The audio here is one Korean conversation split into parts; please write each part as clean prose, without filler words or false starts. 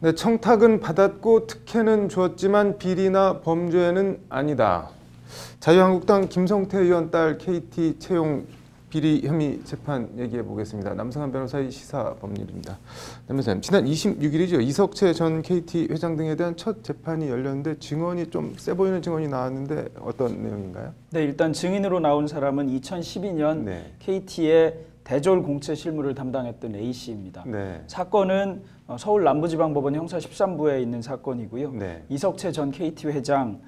네, 청탁은 받았고 특혜는 주었지만 비리나 범죄는 아니다. 자유한국당 김성태 의원 딸 KT 채용 비리 혐의 재판 얘기해 보겠습니다. 남성한 변호사의 시사법률입니다. 변호사님, 지난 26일이죠. 이석채 전 KT 회장 등에 대한 첫 재판이 열렸는데 증언이 좀 세 보이는 증언이 나왔는데 어떤 내용인가요? 네, 일단 증인으로 나온 사람은 2012년 KT의 대졸 공채 실무를 담당했던 A 씨입니다. 사건은 서울 남부지방법원 형사 13부에 있는 사건이고요. 이석채 전 KT 회장,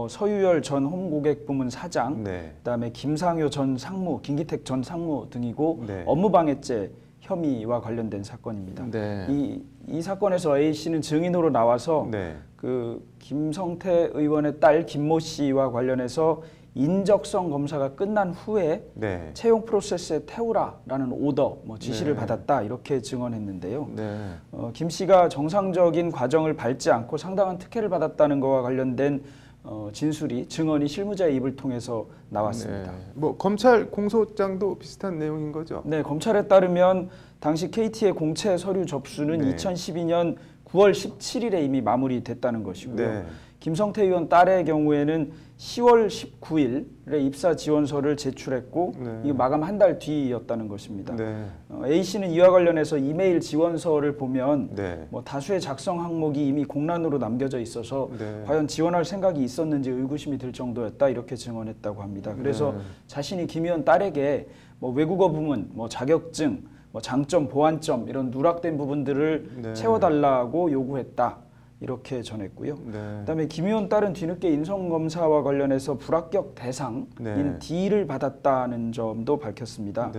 서유열 전 홈고객부문 사장, 그다음에 김상효 전 상무, 김기택 전 상무 등이고 업무방해죄 혐의와 관련된 사건입니다. 이 사건에서 A 씨는 증인으로 나와서 그 김성태 의원의 딸 김모 씨와 관련해서 인적성 검사가 끝난 후에 채용 프로세스에 태우라라는 오더, 지시를 받았다 이렇게 증언했는데요. 김 씨가 정상적인 과정을 밟지 않고 상당한 특혜를 받았다는 것과 관련된 증언이 실무자의 입을 통해서 나왔습니다. 검찰 공소장도 비슷한 내용인 거죠? 네, 검찰에 따르면 당시 KT의 공채 서류 접수는 2012년 9월 17일에 이미 마무리됐다는 것이고요. 김성태 의원 딸의 경우에는 10월 19일에 입사 지원서를 제출했고 이게 마감 한 달 뒤였다는 것입니다. A 씨는 이와 관련해서 이메일 지원서를 보면 다수의 작성 항목이 이미 공란으로 남겨져 있어서 과연 지원할 생각이 있었는지 의구심이 들 정도였다 이렇게 증언했다고 합니다. 그래서 자신이 김 의원 딸에게 외국어 부문, 자격증, 장점, 보완점 이런 누락된 부분들을 채워달라고 요구했다. 이렇게 전했고요. 그다음에 김 의원 딸은 뒤늦게 인성검사와 관련해서 불합격 대상인 D를 받았다는 점도 밝혔습니다.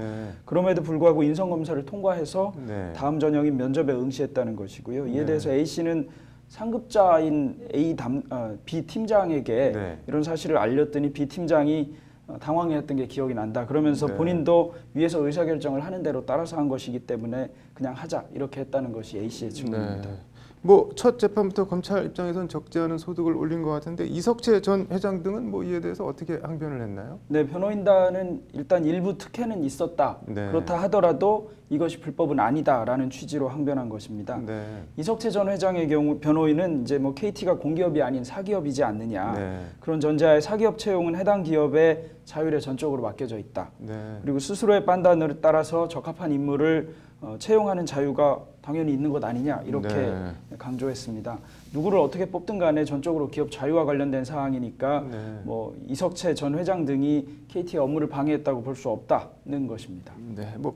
그럼에도 불구하고 인성검사를 통과해서 다음 전형인 면접에 응시했다는 것이고요. 이에 대해서 A 씨는 상급자인 B 팀장에게 이런 사실을 알렸더니 B 팀장이 당황했던 게 기억이 난다. 그러면서 본인도 위에서 의사결정을 하는 대로 따라서 한 것이기 때문에 그냥 하자 이렇게 했다는 것이 A 씨의 증언입니다. 첫 재판부터 검찰 입장에서는 적지 않은 소득을 올린 것 같은데 이석채 전 회장 등은 이에 대해서 어떻게 항변을 했나요? 네, 변호인단은 일단 일부 특혜는 있었다. 그렇다 하더라도 이것이 불법은 아니다라는 취지로 항변한 것입니다. 이석채 전 회장의 경우 변호인은 이제 KT가 공기업이 아닌 사기업이지 않느냐. 그런 전제하에 사기업 채용은 해당 기업의 자율에 전적으로 맡겨져 있다. 그리고 스스로의 판단을 따라서 적합한 인물을 채용하는 자유가 당연히 있는 것 아니냐 이렇게 강조했습니다. 누구를 어떻게 뽑든 간에 전적으로 기업 자유와 관련된 사항이니까 이석채 전 회장 등이 KT의 업무를 방해했다고 볼 수 없다는 것입니다.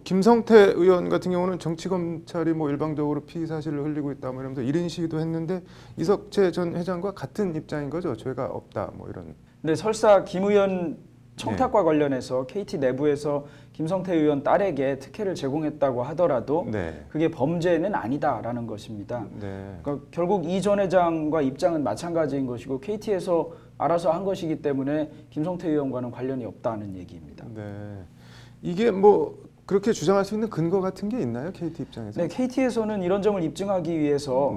김성태 의원 같은 경우는 정치검찰이 일방적으로 피의 사실을 흘리고 있다 이러면서 이런 시기도 했는데 이석채 전 회장과 같은 입장인 거죠. 죄가 없다 이런. 네, 설사 김 의원 청탁과 관련해서 KT 내부에서 김성태 의원 딸에게 특혜를 제공했다고 하더라도 그게 범죄는 아니다라는 것입니다. 그러니까 결국 이 전 회장과 입장은 마찬가지인 것이고 KT에서 알아서 한 것이기 때문에 김성태 의원과는 관련이 없다는 얘기입니다. 이게 그렇게 주장할 수 있는 근거 같은 게 있나요? KT 입장에서? 네, KT에서는 이런 점을 입증하기 위해서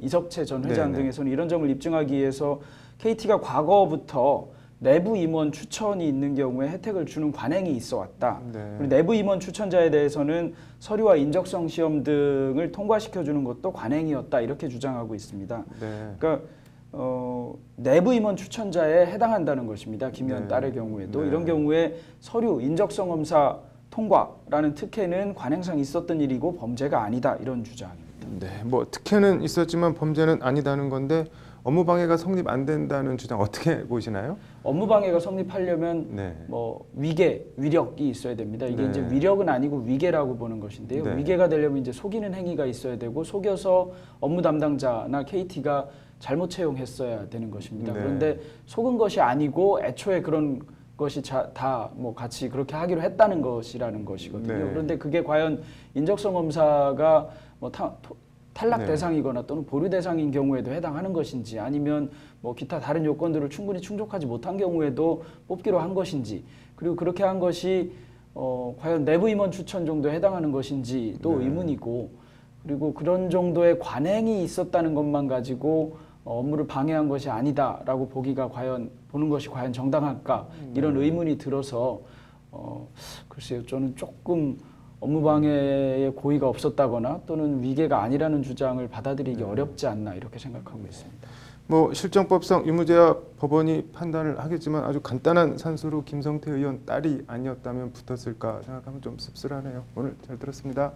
이석채 전 회장 등에서는 이런 점을 입증하기 위해서 KT가 과거부터 내부 임원 추천이 있는 경우에 혜택을 주는 관행이 있어 왔다. 그리고 내부 임원 추천자에 대해서는 서류와 인적성 시험 등을 통과시켜 주는 것도 관행이었다. 이렇게 주장하고 있습니다. 그러니까 내부 임원 추천자에 해당한다는 것입니다. 김 의원 딸의 경우에도 이런 경우에 서류 인적성 검사 통과라는 특혜는 관행상 있었던 일이고 범죄가 아니다. 이런 주장입니다. 특혜는 있었지만 범죄는 아니다는 건데 업무방해가 성립 안 된다는 주장 어떻게 보시나요? 업무방해가 성립하려면 위계, 위력이 있어야 됩니다. 이게 이제 위력은 아니고 위계라고 보는 것인데요. 위계가 되려면 이제 속이는 행위가 있어야 되고 속여서 업무 담당자나 KT가 잘못 채용했어야 되는 것입니다. 그런데 속은 것이 아니고 애초에 그런 것이 다 같이 그렇게 하기로 했다는 것이라는 것이거든요. 그런데 그게 과연 인적성 검사가 탈락 대상이거나 또는 보류 대상인 경우에도 해당하는 것인지 아니면 기타 다른 요건들을 충분히 충족하지 못한 경우에도 뽑기로 한 것인지 그리고 그렇게 한 것이 과연 내부 임원 추천 정도에 해당하는 것인지도 의문이고 그리고 그런 정도의 관행이 있었다는 것만 가지고 업무를 방해한 것이 아니다라고 보는 것이 과연 정당할까 이런 의문이 들어서 글쎄요 저는 조금 업무방해의 고의가 없었다거나 또는 위계가 아니라는 주장을 받아들이기 어렵지 않나 이렇게 생각하고 있습니다. 뭐 실정법상 유무죄와 법원이 판단을 하겠지만 아주 간단한 산수로 김성태 의원 딸이 아니었다면 붙었을까 생각하면 좀 씁쓸하네요. 오늘 잘 들었습니다.